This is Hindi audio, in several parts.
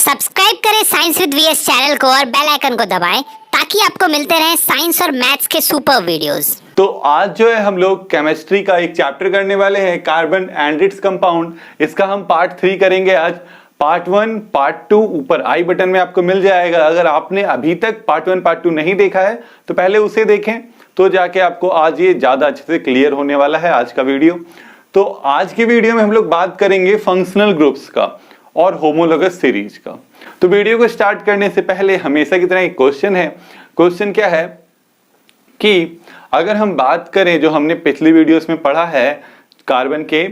सब्सक्राइब करें साइंस विद वीएस चैनल को और बेल आइकन को दबाएं ताकि आपको मिलते रहें साइंस और मैथ्स के सुपर वीडियोस। तो आज जो है हम लोग केमिस्ट्री का एक चैप्टर करने वाले हैं, कार्बन एंड इट्स कंपाउंड। इसका हम पार्ट 3 करेंगे आज। पार्ट 1 पार्ट 2 ऊपर आई बटन में आपको मिल जाएगा। अगर आपने अभी तक पार्ट 1 पार्ट 2 नहीं देखा है तो पहले उसे देखें, तो जाके आपको आज ये ज्यादा अच्छे से क्लियर होने वाला है आज का वीडियो। तो आज की वीडियो में हम लोग बात करेंगे फंक्शनल ग्रुप्स का और होमोलोगस सीरीज का। तो वीडियो को स्टार्ट करने से पहले हमेशा की तरह एक क्वेश्चन है। क्वेश्चन क्या है कि अगर हम बात करें, जो हमने पिछली वीडियोस में पढ़ा है कार्बन के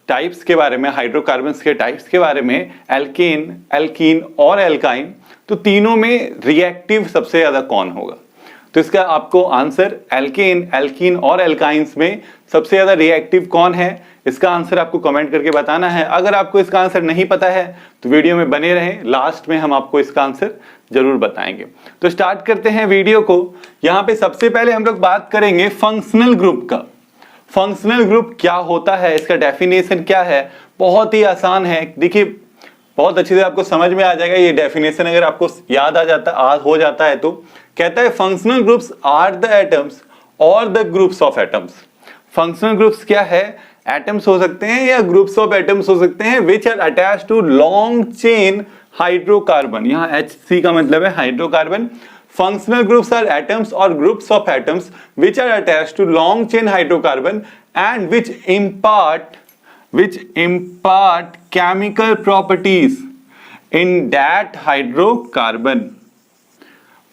टाइप्स के बारे में, हाइड्रोकार्बन्स के टाइप्स के बारे में, एल्केन, एल्कीन और एल्काइन, तो तीनों में रिएक्टिव सबसे ज्यादा कौन होगा? तो इसका आपको आंसर एल्केन, एल्कीन और एल्काइंस में सबसे ज्यादा रिएक्टिव कौन है, इसका आंसर आपको कमेंट करके बताना है। अगर आपको इसका आंसर नहीं पता है तो वीडियो में बने रहें, लास्ट में हम आपको इसका आंसर जरूर बताएंगे। तो स्टार्ट करते हैं वीडियो को। यहाँ पे सबसे पहले हम लोग बात करेंगे फंक्शनल ग्रुप का। फंक्शनल ग्रुप क्या होता है, इसका डेफिनेशन क्या है? बहुत ही आसान है, देखिए बहुत अच्छे से आपको समझ में आ जाएगा। ये डेफिनेशन अगर आपको याद हो जाता है तो कहता है functional groups are the atoms और the groups of atoms. Functional groups क्या है? एटम्स हो सकते हैं या ग्रुप्स ऑफ एटम्स हो सकते हैं which are attached to long chain hydrocarbon. यहाँ HC का मतलब है hydrocarbon. Functional groups are atoms or groups of atoms which are attached to long chain hydrocarbon and which impart chemical properties in that hydrocarbon.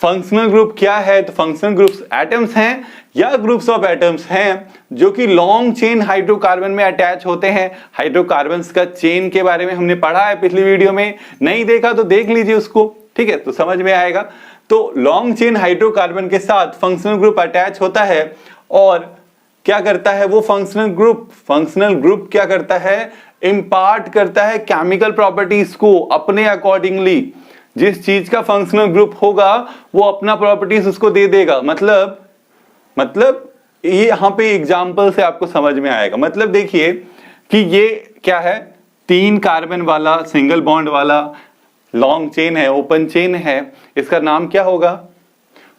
Functional group क्या है? तो फंक्शनल ग्रुप्स एटम्स हैं या ग्रुप्स ऑफ एटम्स हैं जो कि लॉन्ग चेन हाइड्रोकार्बन में अटैच होते हैं। हाइड्रोकार्बन्स का चेन के बारे में हमने पढ़ा है पिछली वीडियो में, नहीं देखा तो देख लीजिए उसको, ठीक है, तो समझ में आएगा। तो लॉन्ग चेन हाइड्रोकार्बन के साथ फंक्शनल ग्रुप अटैच होता है और क्या करता है वो फंक्शनल ग्रुप क्या करता है? इंपार्ट करता है केमिकल प्रॉपर्टीज को अपने अकॉर्डिंगली। जिस चीज का फंक्शनल ग्रुप होगा वो अपना प्रॉपर्टीज उसको दे देगा। मतलब ये यहां पे एग्जांपल से आपको समझ में आएगा। मतलब देखिए कि ये क्या है, 3 कार्बन वाला सिंगल बॉन्ड वाला लॉन्ग चेन है, ओपन चेन है, इसका नाम क्या होगा?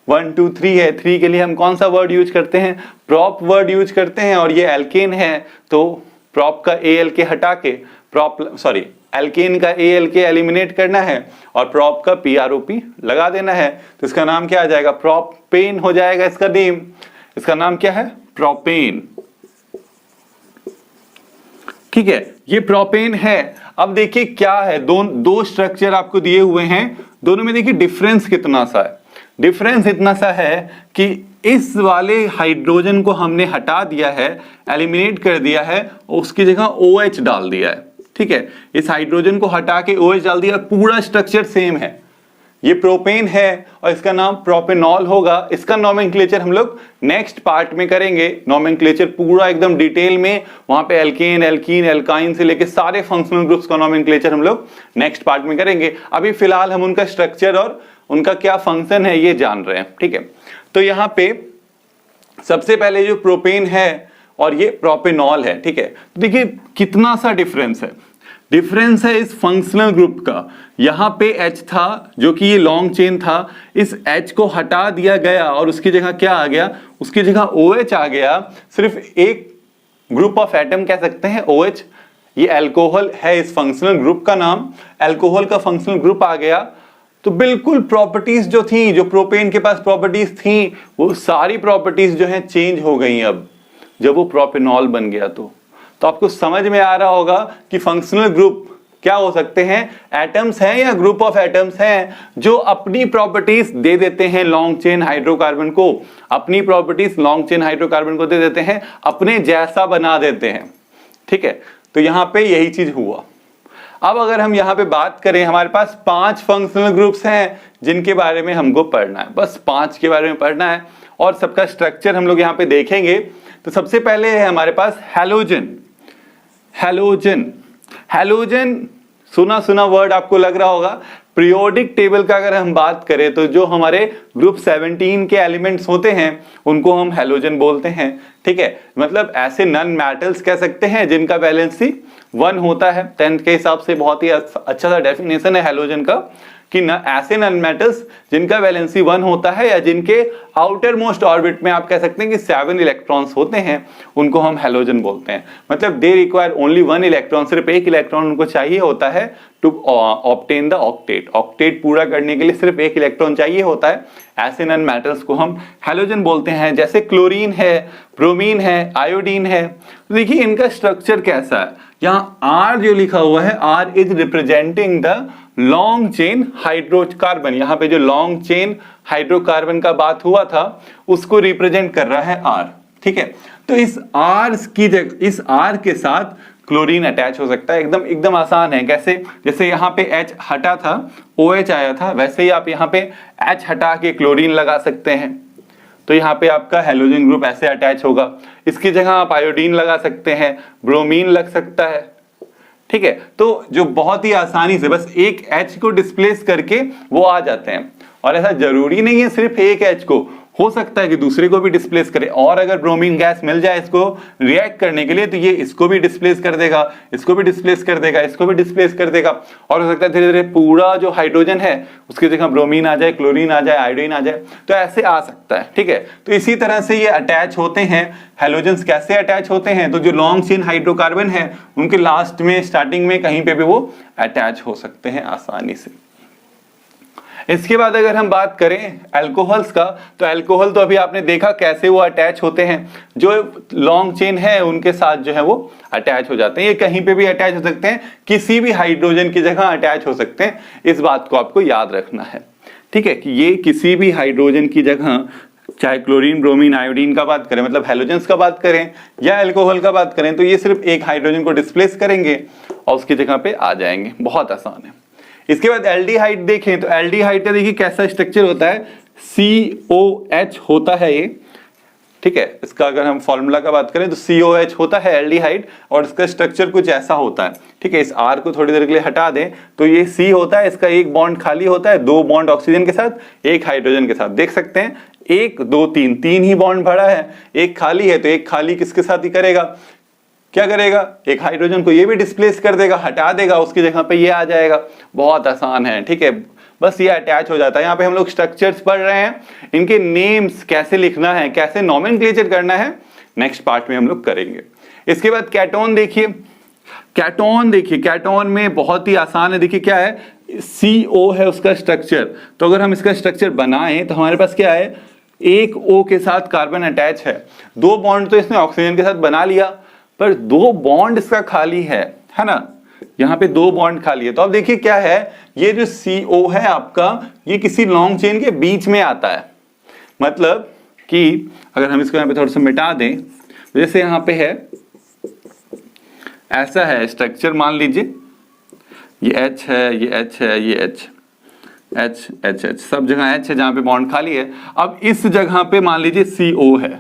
1 2 3 है। 3 के लिए हम कौन सा वर्ड यूज करते हैं? प्रॉप वर्ड यूज करते हैं। और ये एल्केन है तो प्रॉप का ALK हटा के एल्केन का ALK एलिमिनेट करना है और प्रॉप का PROP लगा देना है। तो इसका नाम क्या आ जाएगा? प्रोपेन हो जाएगा इसका नेम। इसका नाम क्या है? प्रोपेन। ठीक है, ये प्रोपेन है। अब देखिए क्या है, दो स्ट्रक्चर आपको दिए हुए हैं, दोनों में देखिए डिफरेंस कितना सा है। डिफरेंस इतना सा है कि इस वाले हाइड्रोजन को हमने हटा दिया है, एलिमिनेट कर दिया है, उसकी जगह OH डाल दिया है। ठीक है, इस हाइड्रोजन को हटा के OH डाल दिया, पूरा स्ट्रक्चर सेम है। ये प्रोपेन है और इसका नाम प्रोपेनॉल होगा। इसका नोमेनक्लेचर हम लोग नेक्स्ट पार्ट में करेंगे। नोमेनक्लेचर पूरा एकदम डिटेल में, वहां पे एल्केन, एल्कीन, एल्काइन से लेके सारे फंक्शनल ग्रुप्स का नोमेनक्लेचर हम लोग नेक्स्ट पार्ट में करेंगे। अभी फिलहाल हम उनका स्ट्रक्चर और उनका क्या फंक्शन है ये जान रहे हैं। ठीक है, तो यहाँ पे सबसे पहले जो प्रोपेन है और ये प्रोपेनॉल है। ठीक है, तो देखिए कितना सा डिफरेंस है। डिफरेंस है इस फंक्शनल ग्रुप का। यहां पे H था जो कि ये लॉन्ग चेन था, इस H को हटा दिया गया और उसकी जगह क्या आ गया? उसकी जगह OH आ गया। सिर्फ एक ग्रुप ऑफ एटम कह सकते हैं OH। ये अल्कोहल है इस फंक्शनल ग्रुप का नाम, अल्कोहल का फंक्शनल ग्रुप आ गया। तो बिल्कुल प्रॉपर्टीज जो थी, जो प्रोपेन के पास प्रॉपर्टीज थी, वो सारी प्रॉपर्टीज जो है चेंज हो गई अब जब वो प्रोपेनॉल बन गया। तो आपको समझ में आ रहा होगा कि फंक्शनल ग्रुप क्या हो सकते हैं? एटम्स हैं या ग्रुप ऑफ एटम्स हैं जो अपनी प्रॉपर्टीज दे देते हैं लॉन्ग चेन हाइड्रोकार्बन को, अपनी प्रॉपर्टीज लॉन्ग चेन हाइड्रोकार्बन को दे देते हैं, अपने जैसा बना देते हैं। ठीक है, तो यहां पे यही चीज हुआ। अब अगर हम यहां पे बात करें, हमारे पास 5 फंक्शनल ग्रुप्स हैं जिनके बारे में हमको पढ़ना है, बस 5 के बारे में पढ़ना है और सबका स्ट्रक्चर हम लोग यहां पे देखेंगे। तो सबसे पहले है हमारे पास हैलोजन। हैलोजन सुना वर्ड आपको लग रहा होगा। पीरियोडिक टेबल का अगर हम बात करें तो जो हमारे ग्रुप 17 के एलिमेंट्स होते हैं उनको हम हैलोजन बोलते हैं। ठीक है, मतलब ऐसे नन मेटल्स कह सकते हैं जिनका वैलेंसी 1 होता है। 10th के हिसाब से बहुत ही अच्छा सा डेफिनेशन है हैलोजन का कि ऐसे नन मेटल्स जिनका वैलेंसी 1 होता है या जिनके आउटर मोस्ट ऑर्बिट में आप कह सकते हैं कि 7 इलेक्ट्रॉन्स होते हैं, उनको हम हैलोजन बोलते हैं। मतलब दे रिक्वायर ओनली 1 इलेक्ट्रॉन, सिर्फ एक इलेक्ट्रॉन उनको चाहिए होता है to obtain the octet. Octet पूरा करने के लिए सिर्फ एक इलेक्ट्रॉन चाहिए होता है। ऐसे नन मेटल्स को हम हैलोजन बोलते हैं। जैसे क्लोरीन है, ब्रोमीन है, आयोडीन है। तो देखिए इनका स्ट्रक्चर कैसा है। यहाँ R जो लिखा हुआ है, R is representing the long chain hydrocarbon. यहाँ पे जो लॉन्ग चेन हाइड्रोकार्बन का बात हुआ था उसको रिप्रेजेंट कर रहा है R। ठीक है, तो इस R की जगह, इस R के साथ क्लोरीन अटैच हो सकता है। एकदम आसान है। कैसे? जैसे यहाँ पे H हटा था, OH आया था, वैसे ही आप यहाँ पे H हटा के क्लोरीन लगा सकते हैं। तो यहाँ पे आपका हैलोजन ग्रुप ऐसे अटैच होगा। इसकी जगह आप आयोडीन लगा सकते हैं, ब्रोमीन लग सकता है। ठीक है, तो जो बहुत ही आसानी से बस एक H को डिस्प्लेस करके वो आ जाते हैं। और ऐसा जरूरी नहीं है सिर्फ एक H को, हो सकता है कि दूसरे को भी डिस्प्लेस करे। और अगर ब्रोमीन गैस मिल जाए इसको रिएक्ट करने के लिए तो ये इसको भी डिस्प्लेस कर देगा, इसको भी डिस्प्लेस कर देगा, इसको भी डिस्प्लेस कर देगा। और हो सकता है धीरे धीरे पूरा जो हाइड्रोजन है उसकी जगह ब्रोमीन आ जाए, क्लोरीन आ जाए, आयोडीन आ जाए, तो ऐसे आ सकता है। ठीक है, तो इसी तरह से ये अटैच होते हैं। हैलोजन्स कैसे अटैच होते हैं? तो जो लॉन्ग चेन हाइड्रोकार्बन है उनके लास्ट में, स्टार्टिंग में कहीं पे भी वो अटैच हो सकते हैं आसानी से। इसके बाद अगर हम बात करें अल्कोहल्स का, तो अल्कोहल तो अभी आपने देखा कैसे वो अटैच होते हैं। जो लॉन्ग चेन है उनके साथ जो है वो अटैच हो जाते हैं। ये कहीं पे भी अटैच हो सकते हैं, किसी भी हाइड्रोजन की जगह अटैच हो सकते हैं। इस बात को आपको याद रखना है। ठीक है, कि ये किसी भी हाइड्रोजन की जगह, चाहे क्लोरीन, ब्रोमीन, आयोडीन का बात करें, मतलब हैलोजेंस का बात करें या अल्कोहल का बात करें, तो ये सिर्फ एक हाइड्रोजन को डिस्प्लेस करेंगे और उसकी जगह पे आ जाएंगे। बहुत आसान है। इसके बाद एल्डिहाइड देखें तो एल्डिहाइड का देखिए कैसा स्ट्रक्चर होता है। COH होता है ये। ठीक है, इसका अगर हम फॉर्मूला का बात करें तो COH होता है एल्डिहाइड, और इसका स्ट्रक्चर कुछ ऐसा होता है। ठीक है, इस R को थोड़ी देर के लिए हटा दें तो ये C होता है, इसका एक बॉन्ड खाली होता है, 2 बॉन्ड ऑक्सीजन के साथ, एक हाइड्रोजन के साथ। देख सकते हैं 1 2 3 3 ही बॉन्ड भरा है, एक खाली है, तो एक खाली किसके साथ ही करेगा, क्या करेगा, एक हाइड्रोजन को ये भी डिस्प्लेस कर देगा, हटा देगा, उसकी जगह पे ये आ जाएगा। बहुत आसान है। ठीक है, बस ये अटैच हो जाता है। यहाँ पे हम लोग स्ट्रक्चर्स पढ़ रहे हैं, इनके नेम्स कैसे लिखना है, कैसे नोमेनक्लेचर करना है, नेक्स्ट पार्ट में हम लोग करेंगे। इसके बाद कैटोन देखिए। कैटोन में बहुत ही आसान है। देखिए क्या है, CO है उसका स्ट्रक्चर। तो अगर हम इसका स्ट्रक्चर बनाएं तो हमारे पास क्या है, एक O के साथ कार्बन अटैच है, 2 बॉन्ड तो इसने ऑक्सीजन के साथ बना लिया, पर 2 बॉन्ड इसका खाली है ना, यहाँ पे 2 बॉन्ड खाली है। तो अब देखिए क्या है, ये जो CO है आपका, ये किसी लॉन्ग चेन के बीच में आता है। मतलब कि अगर हम इसको यहाँ पे थोड़ा सा मिटा दें, जैसे यहाँ पे है, ऐसा है स्ट्रक्चर, मान लीजिए ये H है, ये H है, ये H, सब जगह H है जहाँ पे बॉन्ड खाली है। अब इस जगह पे मान लीजिए CO है।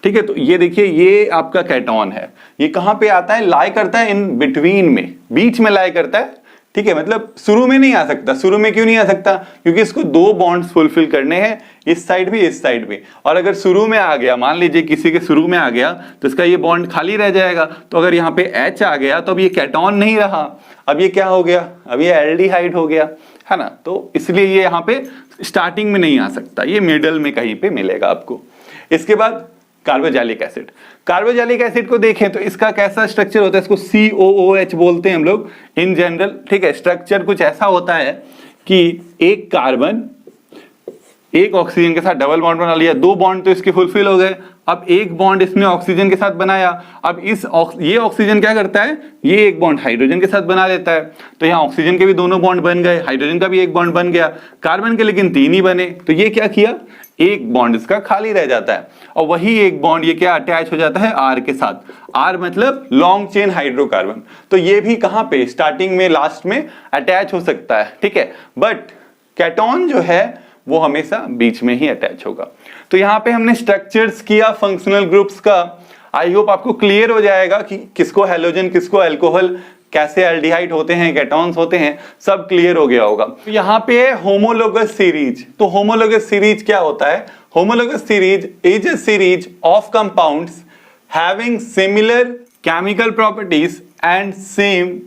ठीक है, तो ये देखिए ये आपका कैटोन है। ये कहाँ पे आता है, लाई करता है इन बिटवीन में, बीच में लाई करता है। ठीक है, मतलब शुरू में नहीं आ सकता। शुरू में क्यों नहीं आ सकता, क्योंकि इसको 2 बॉन्ड्स फुलफिल करने हैं, इस साइड भी, इस साइड भी। और अगर शुरू में आ गया, मान लीजिए किसी के शुरू में आ गया, तो इसका ये बॉन्ड खाली रह जाएगा। तो अगर यहाँ पे H आ गया तो अब ये कैटोन नहीं रहा, अब ये क्या हो गया, अब ये एल्डिहाइड हो गया, है ना। तो इसलिए ये यहाँ पे स्टार्टिंग में नहीं आ सकता, ये मिडल में कहीं पे मिलेगा आपको। इसके बाद कार्बोक्सिलिक एसिड। कार्बोक्सिलिक एसिड को देखें तो इसका कैसा स्ट्रक्चर होता है, इसको COOH बोलते हैं हम लोग इन जनरल। ठीक है, स्ट्रक्चर कुछ ऐसा होता है कि एक कार्बन एक ऑक्सीजन के साथ डबल बॉन्ड बना लिया, 2 बॉन्ड तो इसके फुलफिल हो गए। अब एक बॉन्ड इसने ऑक्सीजन के साथ बनाया। अब ये ऑक्सीजन क्या करता है, ये एक बॉन्ड हाइड्रोजन के साथ बना लेता है। तो यहाँ ऑक्सीजन के भी 2 बॉन्ड बन गए, हाइड्रोजन का भी 1 बॉन्ड बन गया, कार्बन के लेकिन 3 ही बने। तो ये क्या किया, एक बॉन्ड इसका खाली रह जाता है, और वही एक बॉन्ड ये क्या अटैच हो जाता है R के साथ। R मतलब लॉन्ग चेन हाइड्रोकार्बन। तो ये भी कहाँ पे, स्टार्टिंग में, लास्ट में अटैच हो सकता है। ठीक है, बट कैटोन जो है वो हमेशा बीच में ही अटैच होगा। तो यहाँ पे हमने स्ट्रक्चर्स किया फंक्शनल ग्रुप्स का। आई होप आपको क्लियर हो जाएगा कि किसको हैलोजन, किसको अल्कोहल कैसे एल्डिहाइड होते हैं, केटॉन्स होते हैं, सब क्लियर हो गया होगा। तो यहाँ पे है होमोलोगस सीरीज। तो होमोलोगस सीरीज क्या होता है? Homologous series is a series of compounds having similar chemical properties and same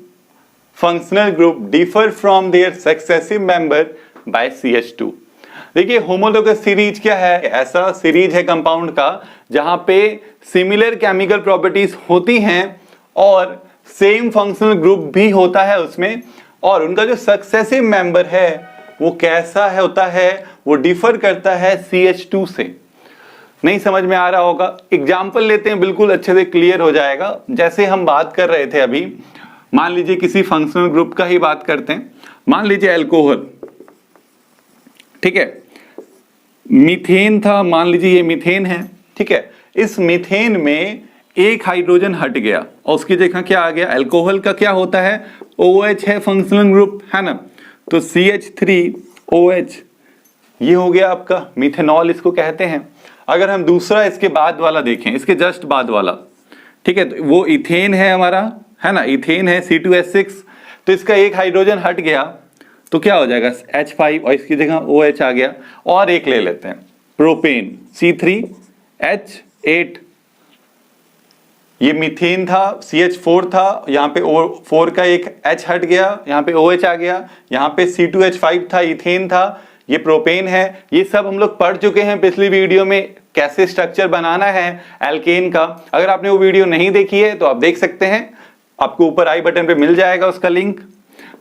functional group differ from their successive member by CH2। देखिए होमोलोगस सीरीज क्या है? ऐसा सीरीज है कंपाउंड का जहां पे सिमिलर केमिकल प्रॉपर्टीज होती हैं और सेम फंक्शनल ग्रुप भी होता है उसमें, और उनका जो सक्सेसिव मेंबर है वो कैसा है होता है, वो डिफर करता है CH2 से। नहीं समझ में आ रहा होगा? एग्जाम्पल लेते हैं, बिल्कुल अच्छे से क्लियर हो जाएगा। जैसे हम बात कर रहे थे अभी, मान लीजिए किसी फंक्शनल ग्रुप का ही बात करते हैं, मान लीजिए अल्कोहल, ठीक है, मीथेन था, मान लीजिए ये मीथेन है, ठीक है। इस मीथेन में एक हाइड्रोजन हट गया और उसकी जगह क्या आ गया? अल्कोहल का क्या होता है? OH है फंक्शनल ग्रुप, है ना, तो CH3OH ये हो गया आपका मिथेनॉल, इसको कहते हैं। अगर हम दूसरा इसके बाद वाला देखें, इसके जस्ट बाद वाला, ठीक है, तो वो इथेन है हमारा, है ना, इथेन है C2H6, तो इसका एक हाइड्रोजन हट गया तो क्या हो जाएगा? H5 और इसकी जगह OH आ गया। और एक ले लेते हैं प्रोपेन C3H8, ये मीथेन था, CH4 था, यहाँ पे 4 का एक H हट गया, यहाँ पे OH आ गया, यहाँ पे C2H5 था, इथेन था, ये प्रोपेन है। ये सब हम लोग पढ़ चुके हैं पिछली वीडियो में, कैसे स्ट्रक्चर बनाना है एल्केन का। अगर आपने वो वीडियो नहीं देखी है तो आप देख सकते हैं, आपको ऊपर आई बटन पे मिल जाएगा उसका लिंक।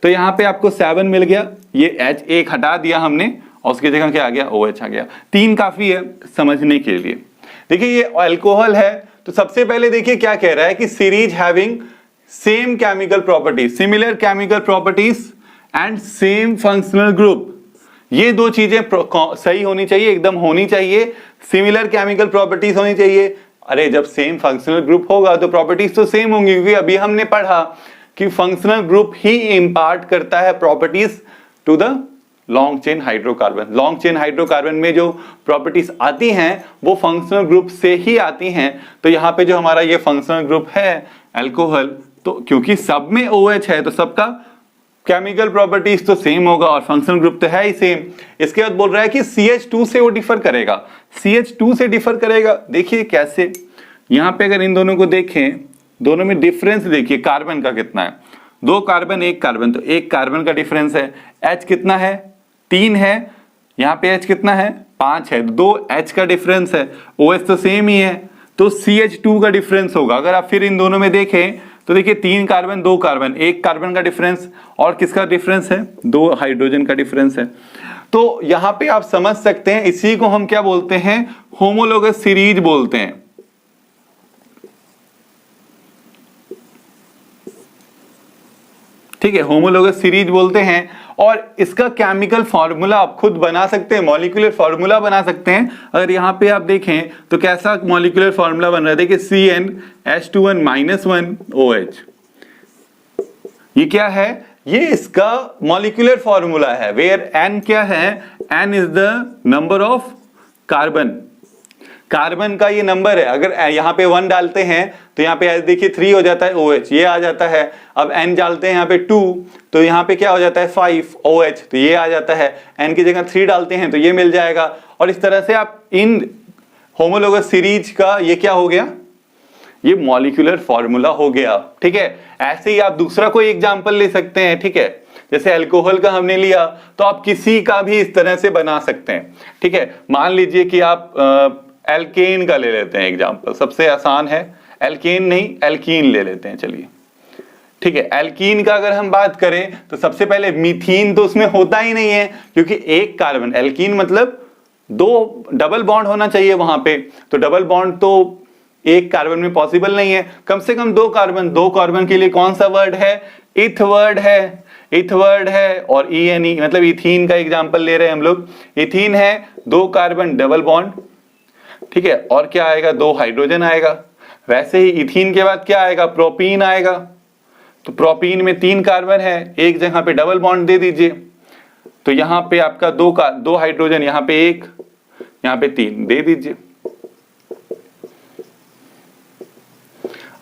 तो यहाँ पे आपको 7 मिल गया, ये H एक हटा दिया हमने और उसकी जगह क्या आ गया? OH आ गया। 3 काफी है समझने के लिए। देखिए ये अल्कोहल है, तो सबसे पहले देखिए क्या कह रहा है कि series having same chemical properties, similar chemical properties and same functional group. ये दो चीजें सही होनी चाहिए, एकदम होनी चाहिए। सिमिलर केमिकल प्रॉपर्टीज होनी चाहिए। अरे जब सेम फंक्शनल ग्रुप होगा तो प्रॉपर्टीज तो सेम होंगी, क्योंकि अभी हमने पढ़ा कि फंक्शनल ग्रुप ही इंपार्ट करता है properties to the long chain hydrocarbon. Long chain hydrocarbon में जो प्रॉपर्टीज आती हैं वो फंक्शनल ग्रुप से ही आती हैं। तो यहाँ पे जो हमारा ये फंक्शनल ग्रुप है अल्कोहल, तो क्योंकि सब में OH है तो सबका केमिकल प्रॉपर्टीज तो सेम होगा और फंक्शनल ग्रुप तो है ही सेम। इसके बाद बोल रहा है कि CH2 से वो डिफर करेगा, CH2 से डिफर करेगा। देखिए कैसे, यहाँ पे अगर इन दोनों को देखें, दोनों में डिफरेंस देखिए कार्बन का कितना है, 2 कार्बन 1 कार्बन, तो 1 कार्बन का डिफरेंस है। H कितना है? 3 है। यहाँ पे H कितना है? 5 है। 2 H का डिफरेंस है, OH तो सेम ही है, तो CH2 का डिफरेंस होगा। अगर आप फिर इन दोनों में देखें तो देखिए 3 कार्बन 2 कार्बन, 1 कार्बन का डिफरेंस और किसका डिफरेंस है? 2 हाइड्रोजन का डिफरेंस है। तो यहां पे आप समझ सकते हैं, इसी को हम क्या बोलते हैं? होमोलोगस सीरीज बोलते हैं। ठीक है, होमोलोगस सीरीज बोलते हैं। और इसका केमिकल फार्मूला आप खुद बना सकते हैं, मॉलिक्यूलर फार्मूला बना सकते हैं। अगर यहाँ पे आप देखें तो कैसा मॉलिक्यूलर फार्मूला बन रहा है, देखिए CnH2n-1OH। ये क्या है? ये इसका मॉलिक्यूलर फार्मूला है, वेयर N क्या है? N is the number of carbon, carbon का ये नंबर है। अगर यहाँ पे 1 डालते हैं तो यहाँ पे देखिए 3 हो जाता है OH, ये आ जाता है। अब N डालते हैं यहाँ पे 2, तो यहाँ पे क्या हो जाता है 5 OH, तो ये आ जाता है। N की जगह 3 डालते हैं तो ये मिल जाएगा। और इस तरह से आप इन होमोलोगस सीरीज का ये क्या हो गया? ये मॉलिक्यूलर फॉर्मूला हो गया। ठीक है, ऐसे ही आप दूसरा कोई एग्जाम्पल ले सकते हैं। ठीक है, जैसे अल्कोहल का हमने लिया तो आप किसी का भी इस तरह से बना सकते हैं। ठीक है, मान लीजिए कि आप एल्केन का ले लेते हैं एग्जाम्पल, सबसे आसान है। एल्केन नहीं, एल्कीन ले लेते हैं, चलिए। ठीक है, एल्कीन का अगर हम बात करें तो सबसे पहले मीथीन तो उसमें होता ही नहीं है, क्योंकि 1 कार्बन, एल्कीन मतलब 2 डबल बॉन्ड होना चाहिए वहां पे, तो डबल बॉन्ड तो 1 कार्बन में पॉसिबल नहीं है। कम से कम 2 कार्बन, 2 कार्बन के लिए कौन सा वर्ड है? इथ वर्ड है, इथ वर्ड है। और ENE मतलब इथीन का एग्जाम्पल ले रहे हैं हम लोग। इथीन है, 2 कार्बन डबल बॉन्ड। ठीक है, और क्या आएगा? 2 हाइड्रोजन आएगा। वैसे ही इथीन के बाद क्या आएगा? प्रोपीन आएगा। तो प्रोपीन में 3 कार्बन है, एक जगह पे डबल बॉन्ड दे दीजिए, तो यहां पे आपका 2 हाइड्रोजन, यहां पे 1, यहां पे 3 दे दीजिए।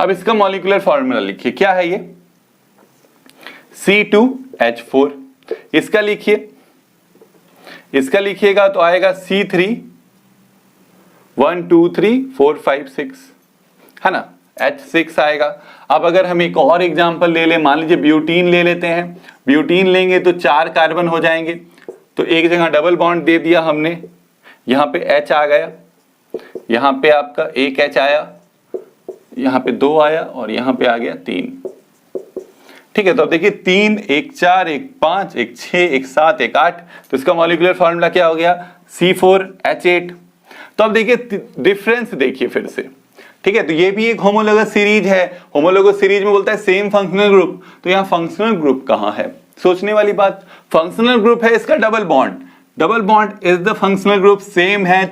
अब इसका मॉलिक्यूलर फॉर्मूला लिखिए, क्या है ये? C2H4। इसका लिखिए, इसका लिखिएगा तो आएगा C3 1 2 3 4 5 6, है ना, H6 आएगा। अब अगर हम एक और एग्जांपल ले लें, मान लीजिए ब्यूटीन ले लेते हैं। ब्यूटीन लेंगे तो 4 कार्बन हो जाएंगे, तो एक जगह डबल बॉन्ड दे दिया हमने, यहाँ पे H आ गया, यहाँ पे आपका एक H आया, यहाँ पे 2 आया और यहाँ पे आ गया 3। ठीक है, तो अब देखिए 3 1 4 1 5 1 6 1 7 1 8, तो इसका मॉलिक्यूलर फॉर्मूला क्या हो गया, C4H8। तो अब देखिए डिफरेंस देखिए फिर से, ठीक है, तो ये भी एक होमोलोगस सीरीज है। होमोलोगस सीरीज में बोलता है सेम फंक्शनल ग्रुप, तो यहाँ फंक्शनल ग्रुप कहाँ है, सोचने वाली बात। फंक्शनल ग्रुप है इसका double bond, double bond is the functional group, same है,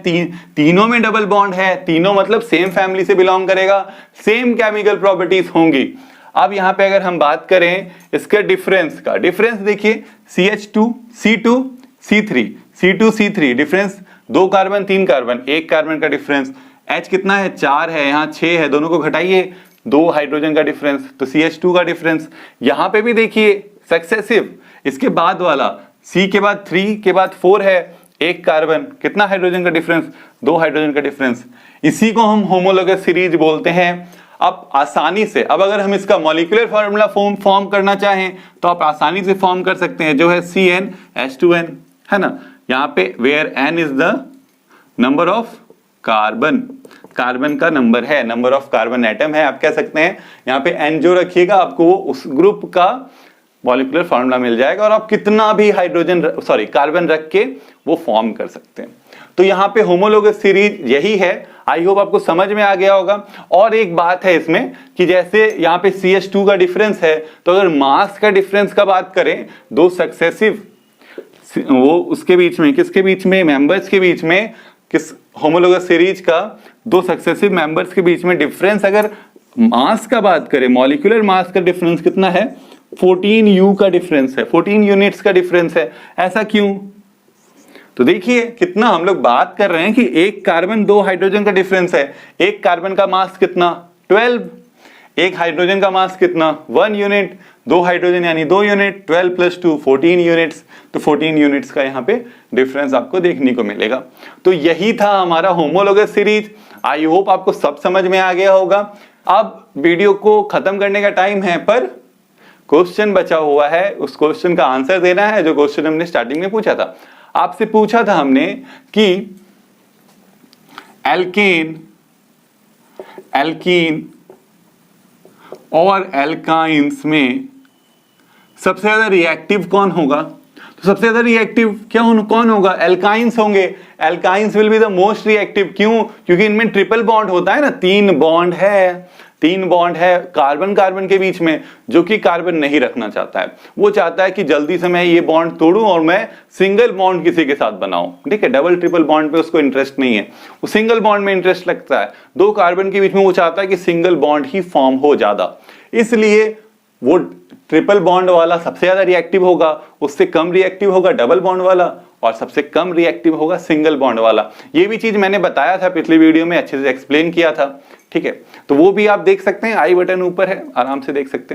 तीनों में डबल बॉन्ड है, तीनों मतलब सेम फैमिली से बिलोंग करेगा, सेम केमिकल प्रॉपर्टीज होंगी। अब यहाँ पे अगर हम बात करें इसके डिफरेंस का, डिफरेंस देखिए CH2 C2 C3 C2 C3, difference 2 carbon 3 carbon, 1 carbon का डिफरेंस। H कितना है, 4 है, यहाँ 6 है, दोनों को घटाइए, 2 हाइड्रोजन का डिफरेंस, तो CH2 का डिफरेंस। यहाँ पे भी देखिए सक्सेसिव, इसके बाद वाला C के बाद 3 के बाद 4 है, 1 कार्बन, कितना हाइड्रोजन का डिफरेंस, 2 हाइड्रोजन का डिफरेंस। इसी को हम होमोलोगस सीरीज बोलते हैं। अब आसानी से, अब अगर हम इसका मॉलिक्यूलर फॉर्मूला फॉर्म करना चाहें तो आप आसानी से फॉर्म कर सकते हैं, जो है CnH2n, है ना, यहाँ पे where n is the number of carbon, carbon का नंबर है, नंबर ऑफ कार्बन एटम है, आप कह सकते हैं। यहाँ पे n जो रखिएगा आपको वो उस ग्रुप का मॉलिक्यूलर फॉर्मूला मिल जाएगा, और आप कितना भी हाइड्रोजन कार्बन रख के वो फॉर्म कर सकते हैं। तो यहाँ पे होमोलोगस सीरीज यही है। आई होप आपको समझ में आ गया होगा। और एक बात है इसमें कि जैसे यहाँ पे CH2 का डिफरेंस है, तो अगर मास का डिफरेंस का बात करें, 2 सक्सेसिव वो उसके बीच में, किसके बीच में, मेंबर्स के बीच में, किस होमोलोगस सीरीज का 2 सक्सेसिव मेंबर्स के बीच में डिफरेंस, अगर मास का बात करें, मॉलिक्यूलर मास का डिफरेंस कितना है, 14U का डिफरेंस है, 14 यूनिट्स का डिफरेंस है। ऐसा क्यों, तो देखिए कितना हम लोग बात कर रहे हैं कि 1 कार्बन 2 हाइड्रोजन का डिफरेंस है। 1 कार्बन का मास कितना, 12, 1 हाइड्रोजन का मास कितना, 1 यूनिट, 2 हाइड्रोजन यानी 2 यूनिट, 12 + 2 14 यूनिट्स, तो 14 यूनिट्स का यहाँ पे डिफरेंस आपको देखने को मिलेगा। तो यही था हमारा होमोलोगस सीरीज। आई होप आपको सब समझ में आ गया होगा। अब वीडियो को खत्म करने का टाइम है, पर क्वेश्चन बचा हुआ है, उस क्वेश्चन का आंसर देना है, जो क्वेश्चन हमने स्टार्टिंग में पूछा था। आपसे पूछा था हमने कि एल्कीन और एल्काइंस में सबसे ज्यादा रिएक्टिव कौन होगा, तो सबसे ज्यादा रिएक्टिव कौन होगा, एल्काइंस होंगे। Alkynes will be the most reactive. क्यों, क्योंकि इनमें ट्रिपल बॉन्ड होता है ना, 3 बॉन्ड है कार्बन कार्बन के बीच में, जो कि कार्बन नहीं रखना चाहता है। वो चाहता है कि जल्दी से मैं ये बॉन्ड तोड़ूं और मैं सिंगल बॉन्ड किसी के साथ बनाऊं। ठीक है, डबल ट्रिपल बॉन्ड पे उसको इंटरेस्ट नहीं है, वो सिंगल बॉन्ड में इंटरेस्ट लगता है। 2 कार्बन के बीच में वो चाहता है कि सिंगल बॉन्ड ही फॉर्म हो ज्यादा, इसलिए वो ट्रिपल बॉन्ड वाला सबसे ज्यादा रिएक्टिव होगा, उससे कम रिएक्टिव होगा डबल बॉन्ड वाला, और सबसे कम रिएक्टिव होगा सिंगल बॉन्ड वाला। ये भी चीज मैंने बताया था पिछली वीडियो में, अच्छे से एक्सप्लेन किया था। ठीक है, तो वो भी आप देख सकते हैं, आई बटन ऊपर है, आराम से देख सकते हैं।